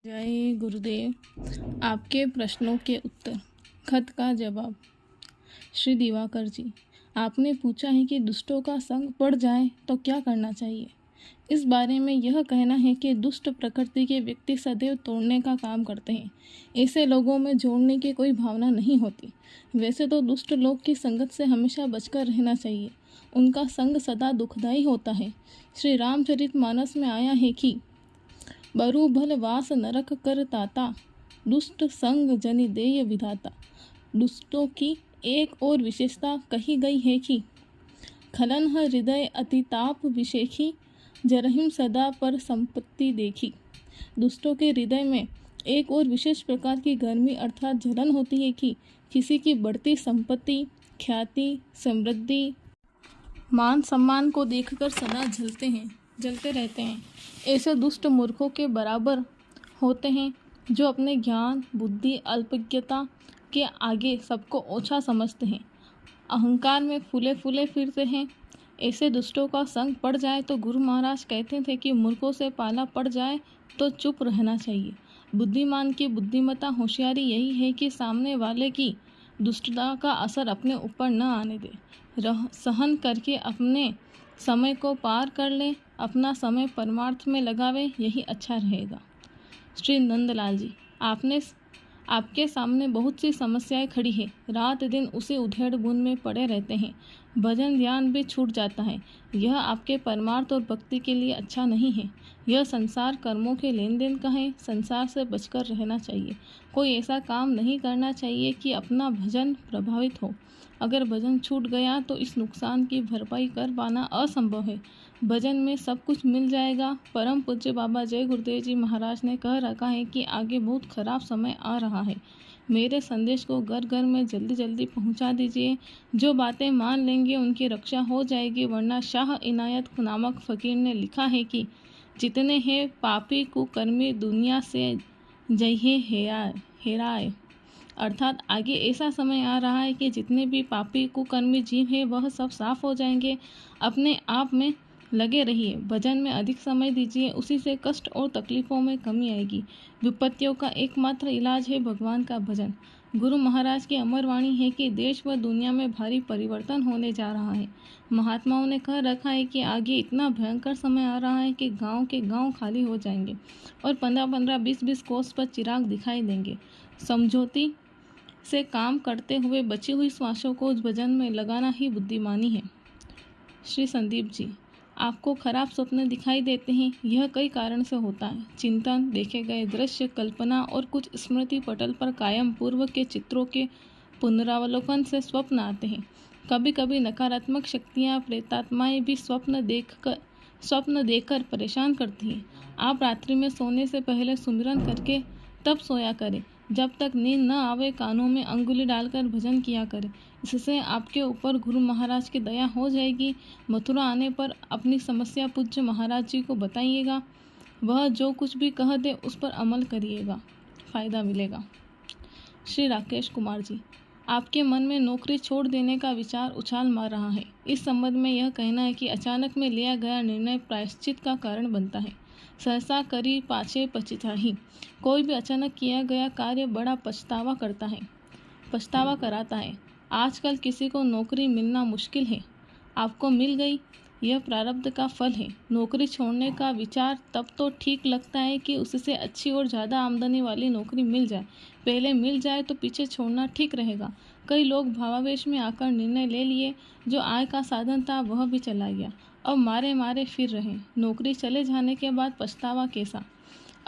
जय गुरुदेव। आपके प्रश्नों के उत्तर। खत का जवाब। श्री दिवाकर जी, आपने पूछा है कि दुष्टों का संग पड़ जाए तो क्या करना चाहिए। इस बारे में यह कहना है कि दुष्ट प्रकृति के व्यक्ति सदैव तोड़ने का काम करते हैं। ऐसे लोगों में जोड़ने की कोई भावना नहीं होती। वैसे तो दुष्ट लोग की संगत से हमेशा बचकर रहना चाहिए। उनका संग सदा दुखदायी होता है। श्री रामचरितमानस में आया है कि बरु भल वास नरक कर ताता, दुष्ट संग जनि देय विधाता। दुष्टों की एक और विशेषता कही गई है कि खलन हृदय अतिताप विशेखी, जरहिम सदा पर संपत्ति देखी। दुष्टों के हृदय में एक और विशेष प्रकार की गर्मी अर्थात जलन होती है कि किसी की बढ़ती संपत्ति, ख्याति, समृद्धि, मान सम्मान को देखकर सदा जलते रहते हैं। ऐसे दुष्ट मूर्खों के बराबर होते हैं जो अपने ज्ञान, बुद्धि, अल्पज्ञता के आगे सबको ओछा समझते हैं, अहंकार में फूले फूले फिरते हैं। ऐसे दुष्टों का संग पड़ जाए तो गुरु महाराज कहते थे कि मूर्खों से पाला पड़ जाए तो चुप रहना चाहिए। बुद्धिमान की बुद्धिमत्ता, होशियारी यही है कि सामने वाले की दुष्टता का असर अपने ऊपर न आने दे, सहन करके अपने समय को पार कर ले, अपना समय परमार्थ में लगावे, यही अच्छा रहेगा। श्री नंदलाल जी, आपके सामने बहुत सी समस्याएं खड़ी है। रात दिन उसी उधेड़ बुन में पड़े रहते हैं। भजन ध्यान भी छूट जाता है। यह आपके परमार्थ और भक्ति के लिए अच्छा नहीं है। यह संसार कर्मों के लेन देन का है। संसार से बचकर रहना चाहिए। कोई ऐसा काम नहीं करना चाहिए कि अपना भजन प्रभावित हो। अगर भजन छूट गया तो इस नुकसान की भरपाई कर पाना असंभव है। भजन में सब कुछ मिल जाएगा। परम पूज्य बाबा जय गुरुदेव जी महाराज ने कह रखा है कि आगे बहुत खराब समय आ रहा है। मेरे संदेश को घर घर में जल्दी जल्दी पहुंचा दीजिए। जो बातें मान लेंगे उनकी रक्षा हो जाएगी, वरना शाह इनायत नामक फकीर ने लिखा है कि जितने हैं पापी कुकर्मी दुनिया से जइहे हेराए। अर्थात आगे ऐसा समय आ रहा है कि जितने भी पापी कुकर्मी जीव हैं वह सब साफ हो जाएंगे। अपने आप में लगे रहिए, भजन में अधिक समय दीजिए, उसी से कष्ट और तकलीफों में कमी आएगी। विपत्तियों का एकमात्र इलाज है भगवान का भजन। गुरु महाराज की अमर वाणी है कि देश व दुनिया में भारी परिवर्तन होने जा रहा है। महात्माओं ने कह रखा है कि आगे इतना भयंकर समय आ रहा है कि गांव के गांव खाली हो जाएंगे और 15-15, 20-20 कोस पर चिराग दिखाई देंगे। समझौती से काम करते हुए बची हुई श्वासों को भजन में लगाना ही बुद्धिमानी है। श्री संदीप जी, आपको खराब सपने दिखाई देते हैं। यह कई कारण से होता है। चिंतन, देखे गए दृश्य, कल्पना और कुछ स्मृति पटल पर कायम पूर्व के चित्रों के पुनरावलोकन से स्वप्न आते हैं। कभी कभी नकारात्मक शक्तियाँ, प्रेतात्माएं भी स्वप्न देखकर परेशान करती हैं। आप रात्रि में सोने से पहले सुमिरन करके तब सोया करें। जब तक नींद न आवे कानों में अंगुली डालकर भजन किया करें। इससे आपके ऊपर गुरु महाराज की दया हो जाएगी। मथुरा आने पर अपनी समस्या पूज्य महाराज जी को बताइएगा। वह जो कुछ भी कह दे उस पर अमल करिएगा, फायदा मिलेगा। श्री राकेश कुमार जी, आपके मन में नौकरी छोड़ देने का विचार उछाल मार रहा है। इस संबंध में यह कहना है कि अचानक में लिया गया निर्णय प्रायश्चित का कारण बनता है। सहसा करी पाछे पछताही। कोई भी अचानक किया गया कार्य बड़ा पछतावा कराता है। आजकल किसी को नौकरी मिलना मुश्किल है। आपको मिल गई, यह प्रारब्ध का फल है। नौकरी छोड़ने का विचार तब तो ठीक लगता है कि उससे अच्छी और ज़्यादा आमदनी वाली नौकरी मिल जाए। पहले मिल जाए तो पीछे छोड़ना ठीक रहेगा। कई लोग भावावेश में आकर निर्णय ले लिए। जो आय का साधन था वह भी चला गया। अब मारे मारे फिर रहे। नौकरी चले जाने के बाद पछतावा कैसा।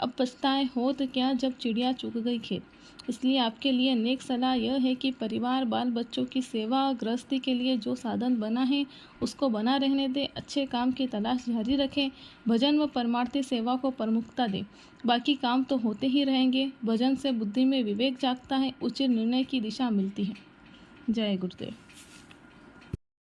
अब पछताए हो तो क्या जब चिड़िया चुग गई खेत। इसलिए आपके लिए नेक सलाह यह है कि परिवार, बाल बच्चों की सेवा, गृहस्थी के लिए जो साधन बना है उसको बना रहने दें। अच्छे काम की तलाश जारी रखें। भजन व परमार्थी सेवा को प्रमुखता दें। बाकी काम तो होते ही रहेंगे। भजन से बुद्धि में विवेक जागता है, उचित निर्णय की दिशा मिलती है। जय गुरुदेव।